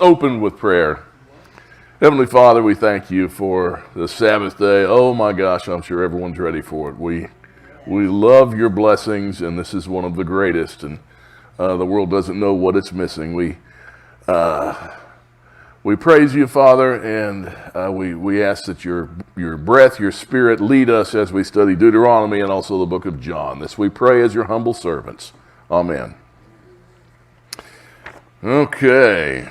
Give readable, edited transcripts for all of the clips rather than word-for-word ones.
Let's open with prayer. Heavenly Father, we thank you for the Sabbath day. Oh my gosh, I'm sure everyone's ready for it. We love your blessings, and this is one of the greatest, and the world doesn't know what it's missing. We praise you, Father, and we ask that your breath, your spirit lead us as we study Deuteronomy and also the book of John. This we pray as your humble servants. Amen. Okay.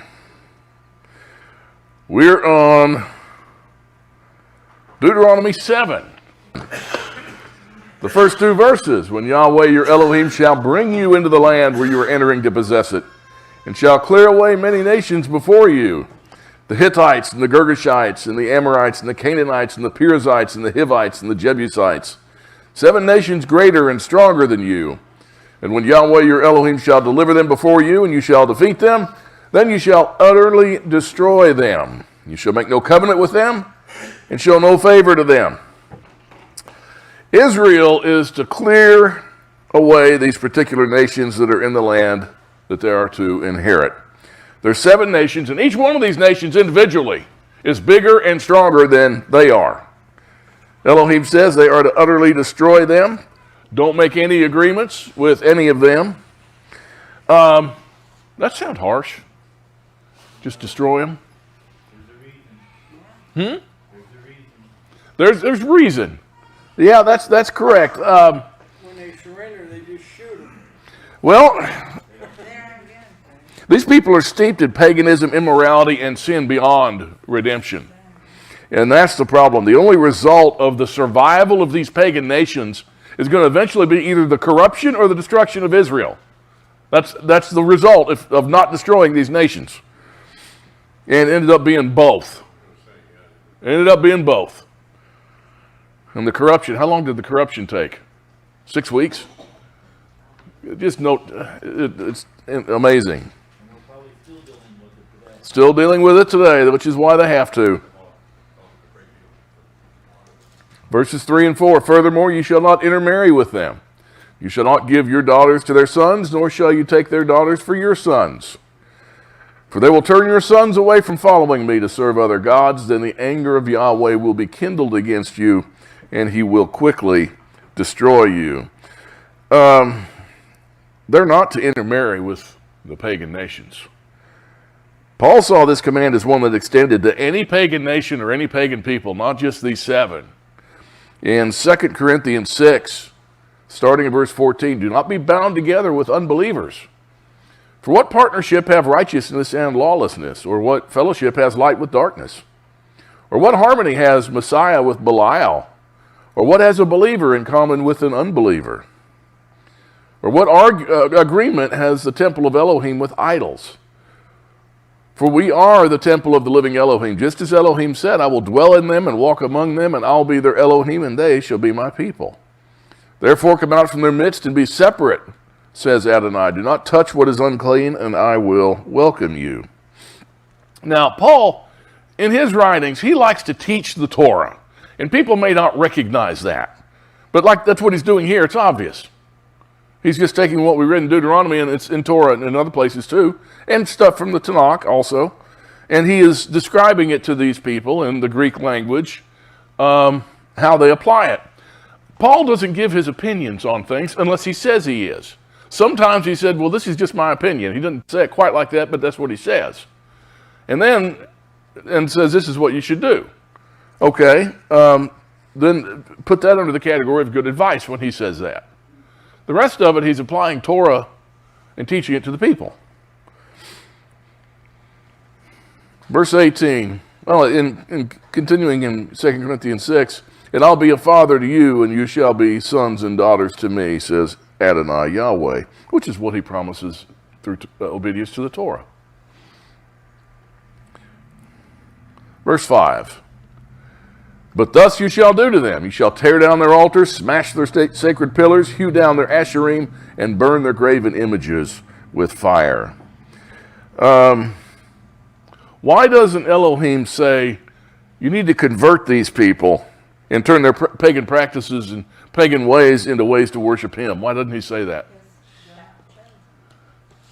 We're on Deuteronomy 7. The first two verses, when Yahweh your Elohim shall bring you into the land where you are entering to possess it, and shall clear away many nations before you, the Hittites and the Girgashites and the Amorites and the Canaanites and the Perizzites and the Hivites and the Jebusites, 7 nations greater and stronger than you. And when Yahweh your Elohim shall deliver them before you, and you shall defeat them, then you shall utterly destroy them. You shall make no covenant with them, and show no favor to them. Israel is to clear away these particular nations that are in the land that they are to inherit. There's 7 nations, and each one of these nations individually is bigger and stronger than they are. Elohim says they are to utterly destroy them. Don't make any agreements with any of them. That sounds harsh. Just destroy them. There's reason. Yeah, that's correct. When they surrender, they just shoot them. Well, these people are steeped in paganism, immorality, and sin beyond redemption. And that's the problem. The only result of the survival of these pagan nations is going to eventually be either the corruption or the destruction of Israel. That's the result of not destroying these nations. And it ended up being both. And the corruption, how long did the corruption take? 6 weeks? Just note, it's amazing. Still dealing with it today, which is why they have to. Verses 3 and 4, furthermore, you shall not intermarry with them. You shall not give your daughters to their sons, nor shall you take their daughters for your sons. For they will turn your sons away from following me to serve other gods. Then the anger of Yahweh will be kindled against you, and he will quickly destroy you. They're not to intermarry with the pagan nations. Paul saw this command as one that extended to any pagan nation or any pagan people, not just these 7. In 2 Corinthians 6, starting in verse 14, do not be bound together with unbelievers. For what partnership have righteousness and lawlessness? Or what fellowship has light with darkness? Or what harmony has Messiah with Belial? Or what has a believer in common with an unbeliever? Or what agreement has the temple of Elohim with idols? For we are the temple of the living Elohim. Just as Elohim said, I will dwell in them and walk among them, and I'll be their Elohim, and they shall be my people. Therefore come out from their midst and be separate, says Adonai. Do not touch what is unclean, and I will welcome you. Now, Paul, in his writings, he likes to teach the Torah. And people may not recognize that. But that's what he's doing here. It's obvious. He's just taking what we read in Deuteronomy, and it's in Torah and in other places too, and stuff from the Tanakh also. And he is describing it to these people in the Greek language, how they apply it. Paul doesn't give his opinions on things unless he says he is. Sometimes he said, well, this is just my opinion. He doesn't say it quite like that, but that's what he says. And says, this is what you should do. Okay, then put that under the category of good advice when he says that. The rest of it, he's applying Torah and teaching it to the people. Verse 18, well, in continuing in 2 Corinthians 6, and I'll be a father to you, and you shall be sons and daughters to me, says Adonai Yahweh, which is what he promises through obedience to the Torah. Verse 5, but thus you shall do to them. You shall tear down their altars, smash their sacred pillars, hew down their Asherim, and burn their graven images with fire. Why doesn't Elohim say, you need to convert these people and turn their pagan practices and pagan ways into ways to worship him? Why doesn't he say that?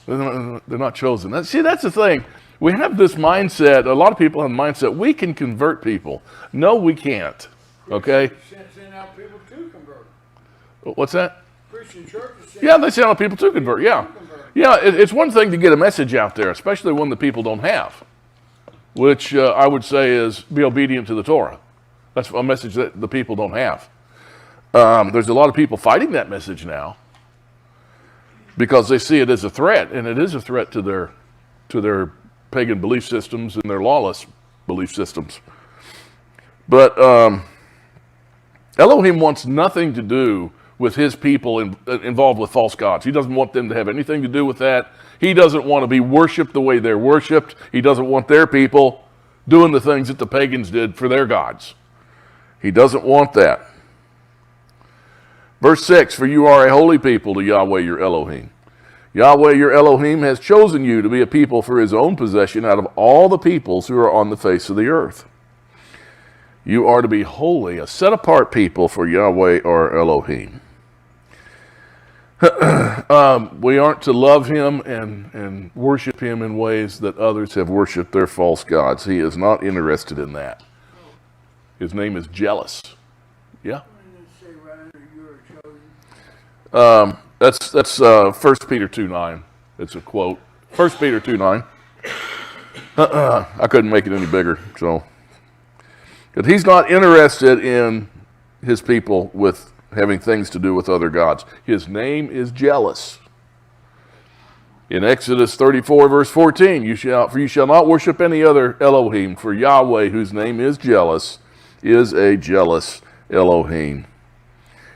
They're not chosen. See, that's the thing. We have this mindset, a lot of people have the mindset, we can convert people. No, we can't. Okay? Send out people to convert. What's that? Christian churches send Yeah, they send out people to convert. Yeah. Yeah, it's one thing to get a message out there, especially one that people don't have, which I would say is be obedient to the Torah. That's a message that the people don't have. There's a lot of people fighting that message now because they see it as a threat, and it is a threat to their pagan belief systems and their lawless belief systems. But Elohim wants nothing to do with his people involved with false gods. He doesn't want them to have anything to do with that. He doesn't want to be worshipped the way they're worshipped. He doesn't want their people doing the things that the pagans did for their gods. He doesn't want that. Verse 6, for you are a holy people to Yahweh your Elohim. Yahweh your Elohim has chosen you to be a people for his own possession out of all the peoples who are on the face of the earth. You are to be holy, a set-apart people for Yahweh our Elohim. We aren't to love him and worship him in ways that others have worshiped their false gods. He is not interested in that. His name is jealous. Yeah? That's 1 Peter 2:9. It's a quote. 1 Peter 2:9. I couldn't make it any bigger. So, but he's not interested in his people with having things to do with other gods. His name is jealous. In Exodus 34, verse 14, you shall not worship any other Elohim, for Yahweh, whose name is jealous, is a jealous Elohim.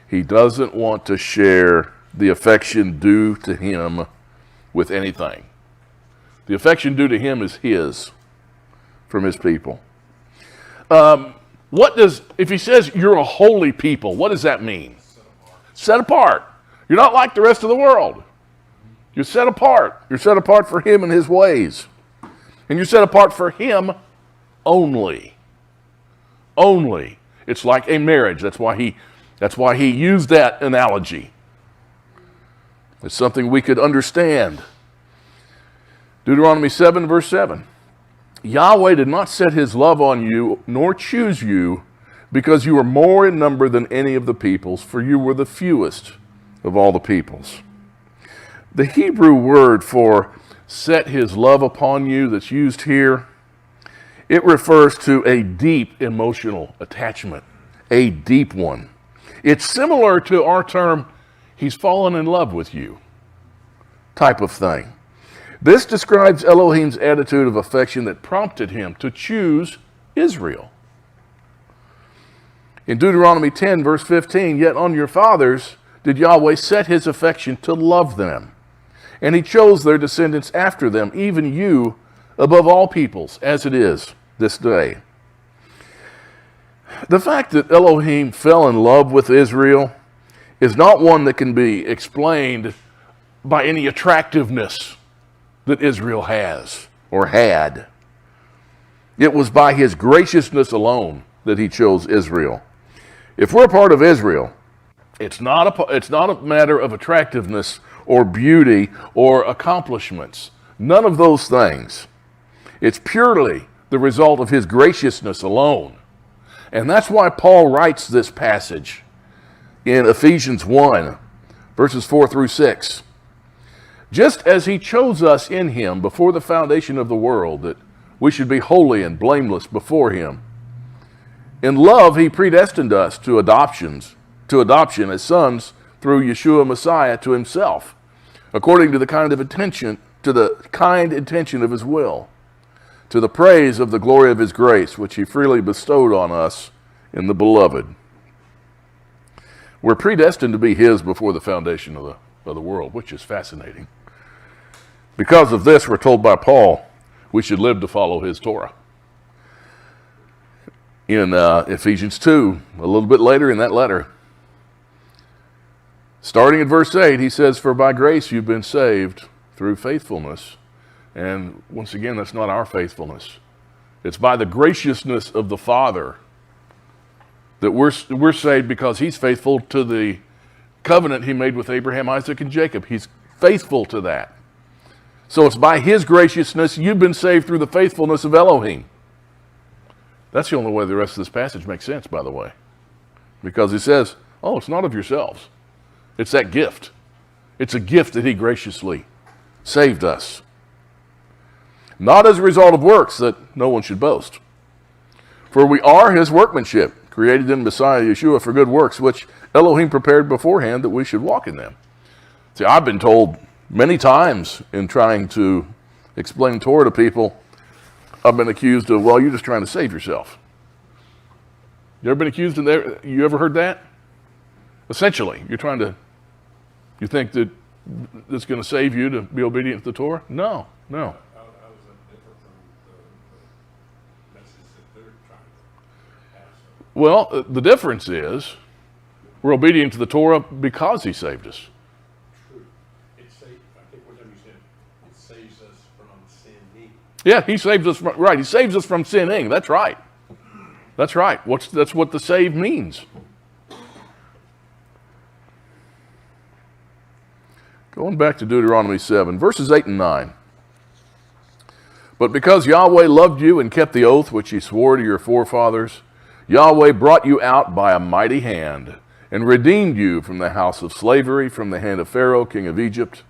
He doesn't want to share the affection due to him with anything. The affection due to him is his, from his people. If he says you're a holy people, what does that mean? Set apart. You're not like the rest of the world. You're set apart. You're set apart for him and his ways. And you're set apart for him only. Only. It's like a marriage. That's why he used that analogy. It's something we could understand. Deuteronomy 7, verse 7. Yahweh did not set his love on you, nor choose you, because you were more in number than any of the peoples, for you were the fewest of all the peoples. The Hebrew word for set his love upon you that's used here, it refers to a deep emotional attachment, a deep one. It's similar to our term, he's fallen in love with you, type of thing. This describes Elohim's attitude of affection that prompted him to choose Israel. In Deuteronomy 10, verse 15, yet on your fathers did Yahweh set his affection to love them, and he chose their descendants after them, even you, above all peoples, as it is this day. The fact that Elohim fell in love with Israel is not one that can be explained by any attractiveness that Israel has or had. It was by his graciousness alone that he chose Israel. If we're a part of Israel, it's not a matter of attractiveness or beauty or accomplishments. None of those things. It's purely the result of his graciousness alone. And that's why Paul writes this passage in Ephesians 1, verses 4 through 6. Just as he chose us in him before the foundation of the world, that we should be holy and blameless before him. In love, he predestined us to adoption as sons through Yeshua Messiah to himself, according to the kind intention of his will, to the praise of the glory of his grace, which he freely bestowed on us in the beloved. We're predestined to be his before the foundation of the world, which is fascinating. Because of this, we're told by Paul, we should live to follow his Torah. In Ephesians 2, a little bit later in that letter, starting at verse 8, he says, for by grace you've been saved through faithfulness. And once again, that's not our faithfulness. It's by the graciousness of the Father that we're saved, because he's faithful to the covenant he made with Abraham, Isaac, and Jacob. He's faithful to that. So it's by his graciousness you've been saved through the faithfulness of Elohim. That's the only way the rest of this passage makes sense, by the way. Because he says, oh, it's not of yourselves. It's that gift. It's a gift that he graciously saved us. Not as a result of works that no one should boast. For we are his workmanship, created in Messiah Yeshua for good works, which Elohim prepared beforehand that we should walk in them. See, I've been told many times in trying to explain Torah to people, I've been accused of, well, you're just trying to save yourself. You ever been accused of that? You ever heard that? Essentially, you think that it's going to save you to be obedient to the Torah? No. How is that different from the message that they're trying to pass on? Well, the difference is we're obedient to the Torah because he saved us. True. I think one time you said it saves us from sinning. Yeah, he saves us from, right. He saves us from sinning. That's right. That's right. That's what the save means. Going back to Deuteronomy 7, verses 8 and 9. But because Yahweh loved you and kept the oath which he swore to your forefathers, Yahweh brought you out by a mighty hand and redeemed you from the house of slavery, from the hand of Pharaoh, king of Egypt.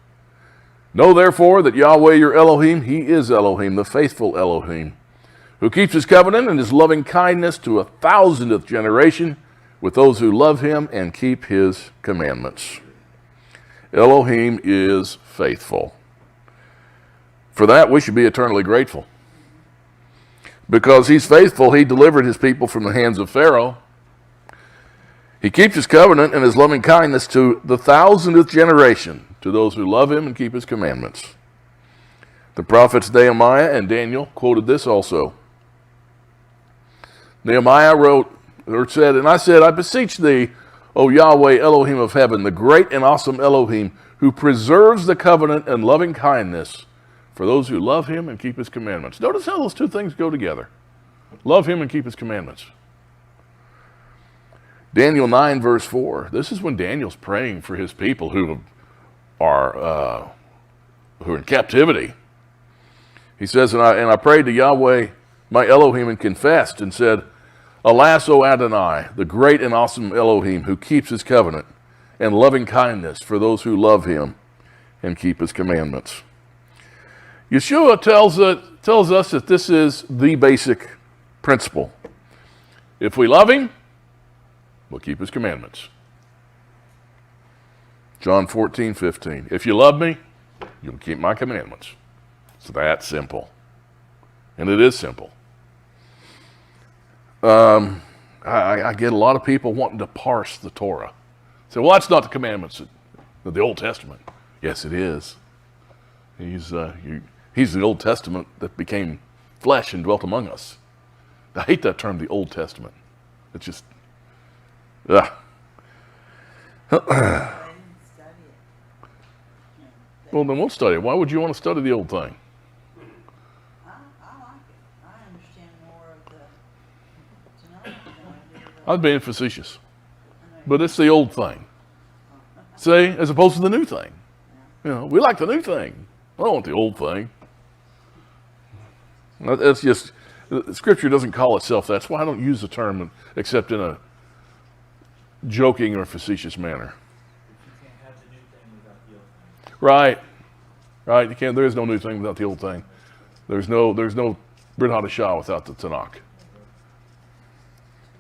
Know therefore that Yahweh your Elohim, he is Elohim, the faithful Elohim, who keeps his covenant and his loving kindness to 1,000th generation with those who love him and keep his commandments. Elohim is faithful. For that, we should be eternally grateful. Because he's faithful, he delivered his people from the hands of Pharaoh. He keeps his covenant and his loving kindness to the 1,000th generation, to those who love him and keep his commandments. The prophets Nehemiah and Daniel quoted this also. Nehemiah wrote, or said, and I said, I beseech thee, O Yahweh, Elohim of heaven, the great and awesome Elohim, who preserves the covenant and loving kindness for those who love him and keep his commandments. Notice how those two things go together. Love him and keep his commandments. Daniel 9, verse 4. This is when Daniel's praying for his people who are in captivity. He says, and I prayed to Yahweh, my Elohim, and confessed and said, Alas, O Adonai, the great and awesome Elohim, who keeps his covenant and loving kindness for those who love him and keep his commandments. Yeshua tells us that this is the basic principle. If we love him, we'll keep his commandments. John 14:15. If you love me, you'll keep my commandments. It's that simple. And it is simple. I get a lot of people wanting to parse the Torah. Say, well, that's not the commandments of the Old Testament. Yes, it is. He's the Old Testament that became flesh and dwelt among us. I hate that term, the Old Testament. It's just, well, then we'll study it. Why would you want to study the old thing? I was being facetious. But it's the old thing. See, as opposed to the new thing. You know, we like the new thing. I don't want the old thing. That's just, Scripture doesn't call itself that. That's why I don't use the term except in a joking or facetious manner. You can't have the new thing without the old thing. Right. Right. You can't, there is no new thing without the old thing. There's no Brit Hadashah without the Tanakh. It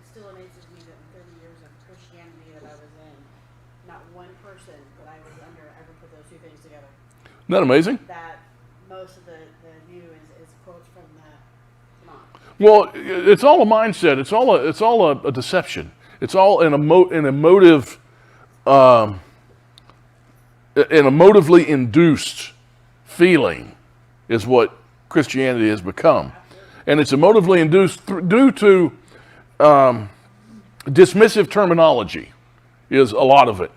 still amazes me that in 30 years of Christianity that I was in, not one person that I was under ever put those two things together. Isn't that amazing? That most of the new is quotes from the Tanakh. Well, it's all a mindset. It's all a deception. It's all an emotively induced feeling is what Christianity has become. And it's emotively induced due to dismissive terminology is a lot of it.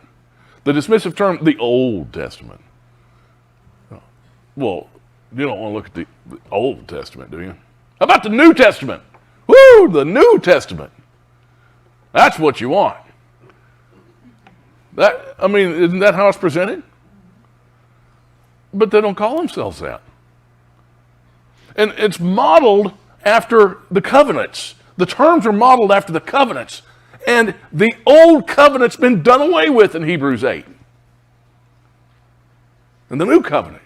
The dismissive term, the Old Testament. Well, you don't want to look at the Old Testament, do you? How about the New Testament? Woo, the New Testament. That's what you want. Isn't that how it's presented? but they don't call themselves that. And it's modeled after the covenants. The terms are modeled after the covenants. And the old covenant's been done away with in Hebrews 8. And the new covenant,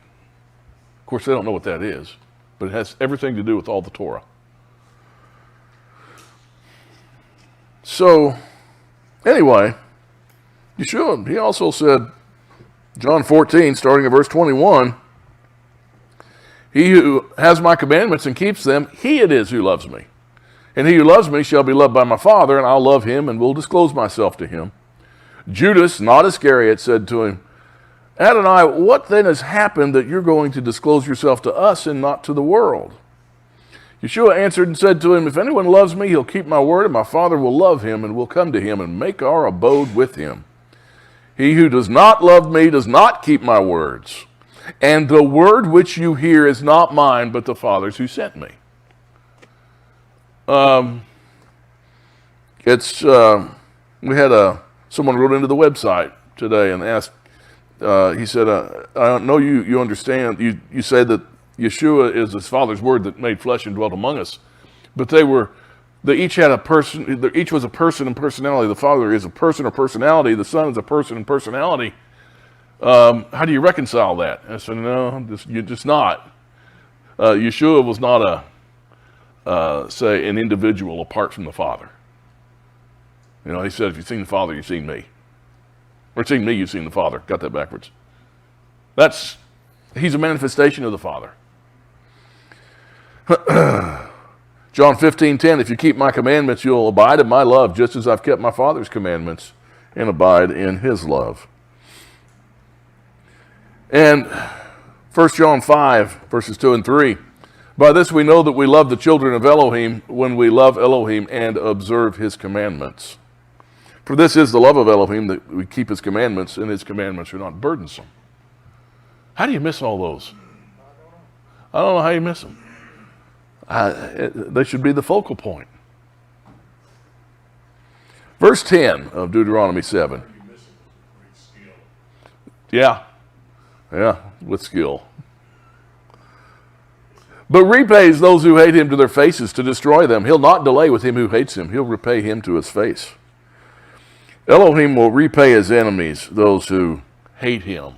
of course, they don't know what that is, but it has everything to do with all the Torah. So, anyway, Yeshua, he also said, John 14, starting at verse 21, he who has my commandments and keeps them, he it is who loves me. And he who loves me shall be loved by my Father, and I'll love him and will disclose myself to him. Judas, not Iscariot, said to him, Adonai, what then has happened that you're going to disclose yourself to us and not to the world? Yeshua answered and said to him, if anyone loves me, he'll keep my word, and my Father will love him, and will come to him and make our abode with him. He who does not love me does not keep my words. And the word which you hear is not mine, but the Father's who sent me. We had someone wrote into the website today and asked, he said, I know you understand, you say that Yeshua is his Father's word that made flesh and dwelt among us, but they each had a person, each was a person and personality. The Father is a person or personality, the Son is a person and personality. How do you reconcile that? I said, no, you're just not. Yeshua was not say, an individual apart from the Father. You know, he said, if you've seen the Father, you've seen me. Or seen me, you've seen the Father. Got that backwards. He's a manifestation of the Father. John 15:10, if you keep my commandments, you'll abide in my love, just as I've kept my Father's commandments and abide in his love. And 1 John 5, verses 2 and 3, by this we know that we love the children of Elohim when we love Elohim and observe his commandments. For this is the love of Elohim, that we keep his commandments, and his commandments are not burdensome. How do you miss all those? I don't know how you miss them. They should be the focal point. Verse 10 of Deuteronomy 7. Yeah, with skill. But repays those who hate him to their faces to destroy them. He'll not delay with him who hates him. He'll repay him to his face. Elohim will repay his enemies, those who hate him.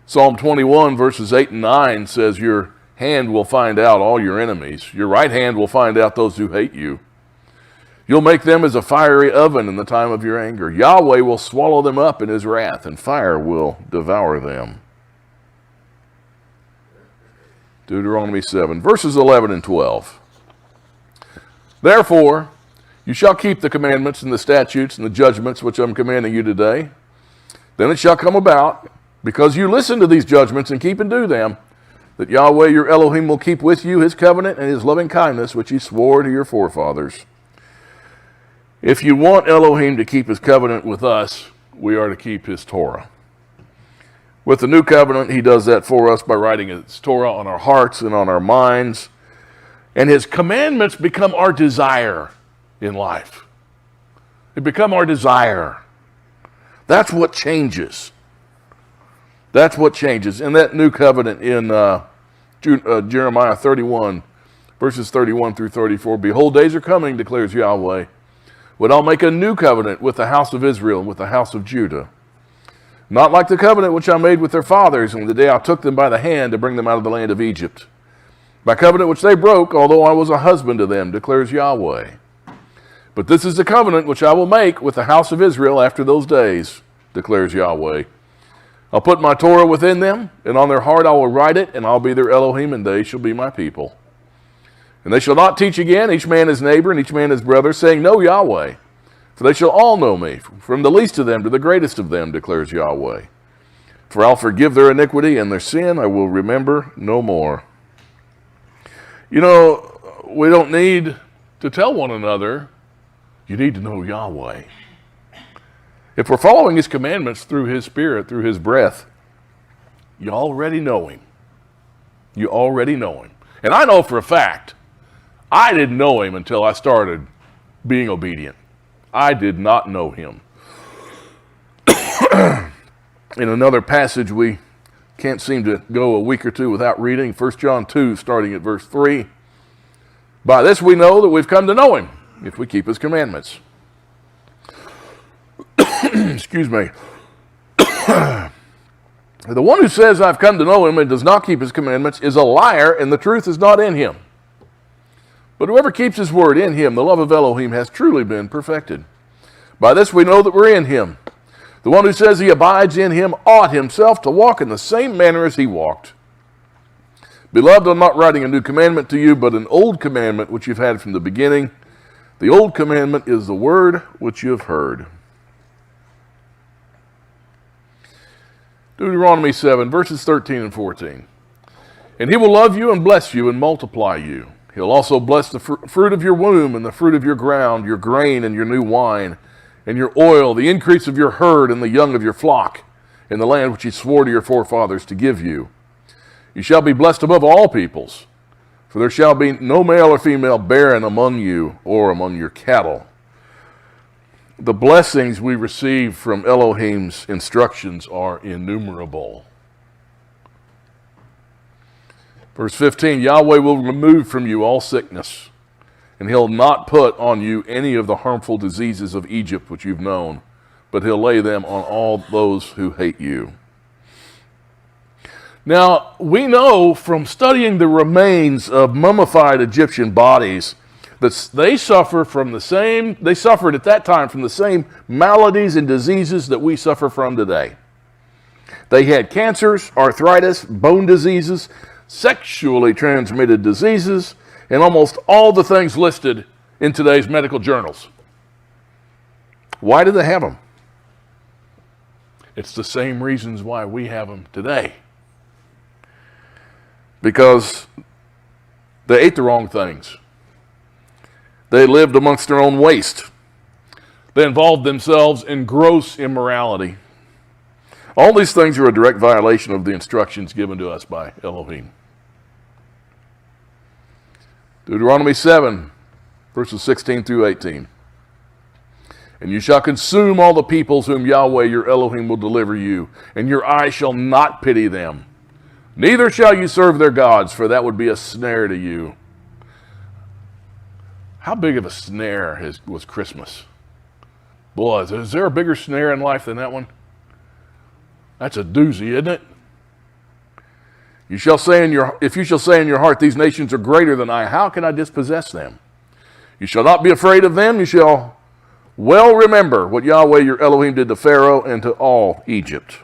Psalm 21, verses 8 and 9 says, your hand will find out all your enemies. Your right hand will find out those who hate you. You'll make them as a fiery oven in the time of your anger. Yahweh will swallow them up in his wrath, and fire will devour them. Deuteronomy 7, verses 11 and 12. Therefore, you shall keep the commandments and the statutes and the judgments which I'm commanding you today. Then it shall come about, because you listen to these judgments and keep and do them, that Yahweh your Elohim will keep with you his covenant and his loving kindness, which he swore to your forefathers. If you want Elohim to keep his covenant with us, we are to keep his Torah. With the new covenant, he does that for us by writing his Torah on our hearts and on our minds. And his commandments become our desire in life. They become our desire. That's what changes. That's what changes. In that new covenant in Jeremiah 31, verses 31 through 34, behold, days are coming, declares Yahweh, when I'll make a new covenant with the house of Israel and with the house of Judah. Not like the covenant which I made with their fathers on the day I took them by the hand to bring them out of the land of Egypt. My covenant which they broke, although I was a husband to them, declares Yahweh. But this is the covenant which I will make with the house of Israel after those days, declares Yahweh. I'll put my Torah within them, and on their heart I will write it, and I'll be their Elohim, and they shall be my people. And they shall not teach again, each man his neighbor and each man his brother, saying, know Yahweh. For they shall all know me, from the least of them to the greatest of them, declares Yahweh. For I'll forgive their iniquity, and their sin I will remember no more. You know, we don't need to tell one another, you need to know Yahweh. If we're following his commandments through his spirit, through his breath, you already know him. You already know him. And I know for a fact, I didn't know him until I started being obedient. I did not know him. In another passage we can't seem to go a week or two without reading. 1 John 2, starting at verse 3. By this we know that we've come to know him, if we keep his commandments. Excuse me. The one who says, I've come to know him, and does not keep his commandments is a liar, and the truth is not in him. But whoever keeps his word, in him the love of Elohim has truly been perfected. By this we know that we're in him. The one who says he abides in him ought himself to walk in the same manner as he walked. Beloved, I'm not writing a new commandment to you, but an old commandment which you've had from the beginning. The old commandment is the word which you have heard. Deuteronomy 7, verses 13 and 14. And he will love you and bless you and multiply you. He'll also bless the fruit of your womb and the fruit of your ground, your grain and your new wine, and your oil, the increase of your herd and the young of your flock, in the land which he swore to your forefathers to give you. You shall be blessed above all peoples, for there shall be no male or female barren among you or among your cattle. The blessings we receive from Elohim's instructions are innumerable. Verse 15, Yahweh will remove from you all sickness, and he'll not put on you any of the harmful diseases of Egypt which you've known, but he'll lay them on all those who hate you. Now, we know from studying the remains of mummified Egyptian bodies that they suffered at that time from the same maladies and diseases that we suffer from today. They had cancers, arthritis, bone diseases, sexually transmitted diseases, and almost all the things listed in today's medical journals. Why do they have them? It's the same reasons why we have them today. Because they ate the wrong things. They lived amongst their own waste. They involved themselves in gross immorality. All these things are a direct violation of the instructions given to us by Elohim. Deuteronomy 7, verses 16 through 18. And you shall consume all the peoples whom Yahweh your Elohim will deliver you, and your eye shall not pity them. Neither shall you serve their gods, for that would be a snare to you. How big of a snare was Christmas? Boy, is there a bigger snare in life than that one? That's a doozy, isn't it? If you shall say in your heart, these nations are greater than I, how can I dispossess them? You shall not be afraid of them. You shall well remember what Yahweh your Elohim did to Pharaoh and to all Egypt.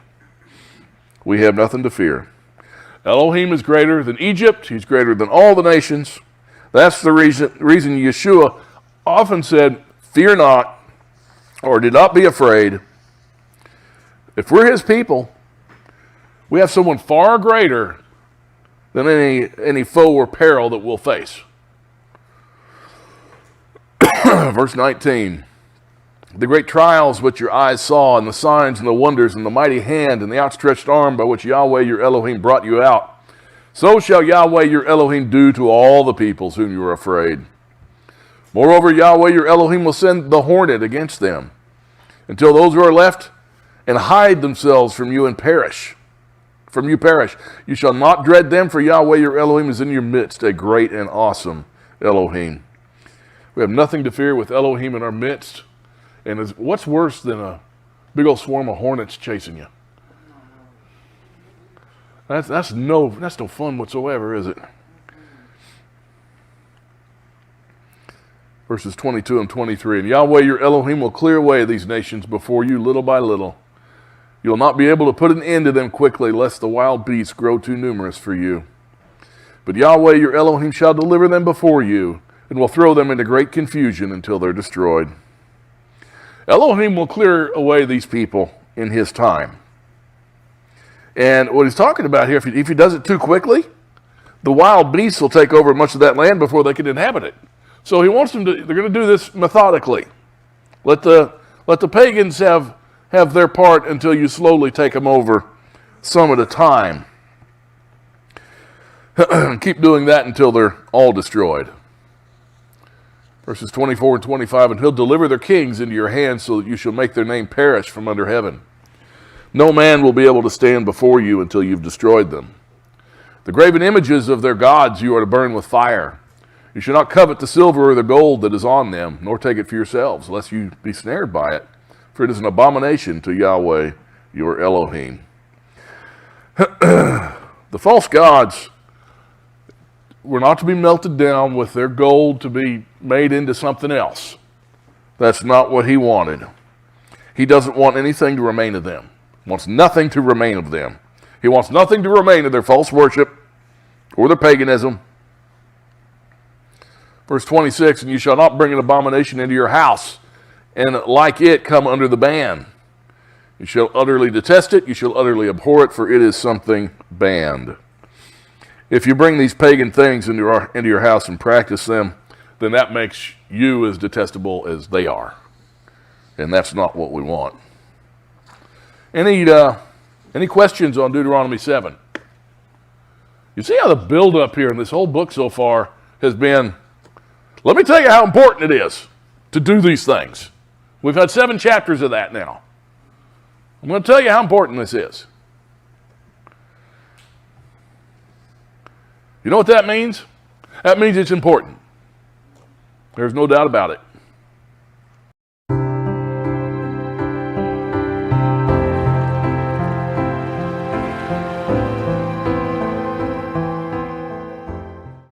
We have nothing to fear. Elohim is greater than Egypt. He's greater than all the nations. That's the reason Yeshua often said, fear not, or do not be afraid. If we're his people, we have someone far greater than any foe or peril that we'll face. Verse 19. The great trials which your eyes saw, and the signs and the wonders, and the mighty hand and the outstretched arm by which Yahweh your Elohim brought you out, so shall Yahweh your Elohim do to all the peoples whom you are afraid. Moreover, Yahweh your Elohim will send the hornet against them, until those who are left and hide themselves from you and perish. From you perish. You shall not dread them, for Yahweh your Elohim is in your midst, a great and awesome Elohim. We have nothing to fear with Elohim in our midst. And what's worse than a big old swarm of hornets chasing you? That's no fun whatsoever, is it? Verses 22 and 23. And Yahweh your Elohim will clear away these nations before you little by little. You will not be able to put an end to them quickly, lest the wild beasts grow too numerous for you. But Yahweh your Elohim shall deliver them before you, and will throw them into great confusion until they're destroyed. Elohim will clear away these people in his time. And what he's talking about here, if he does it too quickly, the wild beasts will take over much of that land before they can inhabit it. So he wants them to, they're going to do this methodically. Let the pagans have their part until you slowly take them over some at a time. Keep doing that until they're all destroyed. Verses 24 and 25, and he'll deliver their kings into your hands so that you shall make their name perish from under heaven. No man will be able to stand before you until you've destroyed them. The graven images of their gods you are to burn with fire. You shall not covet the silver or the gold that is on them, nor take it for yourselves, lest you be snared by it. For it is an abomination to Yahweh, your Elohim. The false gods were not to be melted down with their gold to be made into something else. That's not what he wanted. He doesn't want anything to remain of them. He wants nothing to remain of them. He wants nothing to remain of their false worship or their paganism. Verse 26, and you shall not bring an abomination into your house, and like it come under the ban. You shall utterly detest it, you shall utterly abhor it, for it is something banned. If you bring these pagan things into your house and practice them, then that makes you as detestable as they are. And that's not what we want. Any questions on Deuteronomy 7? You see how the build-up here in this whole book so far has been, let me tell you how important it is to do these things. We've had 7 chapters of that now. I'm going to tell you how important this is. You know what that means? That means it's important. There's no doubt about it.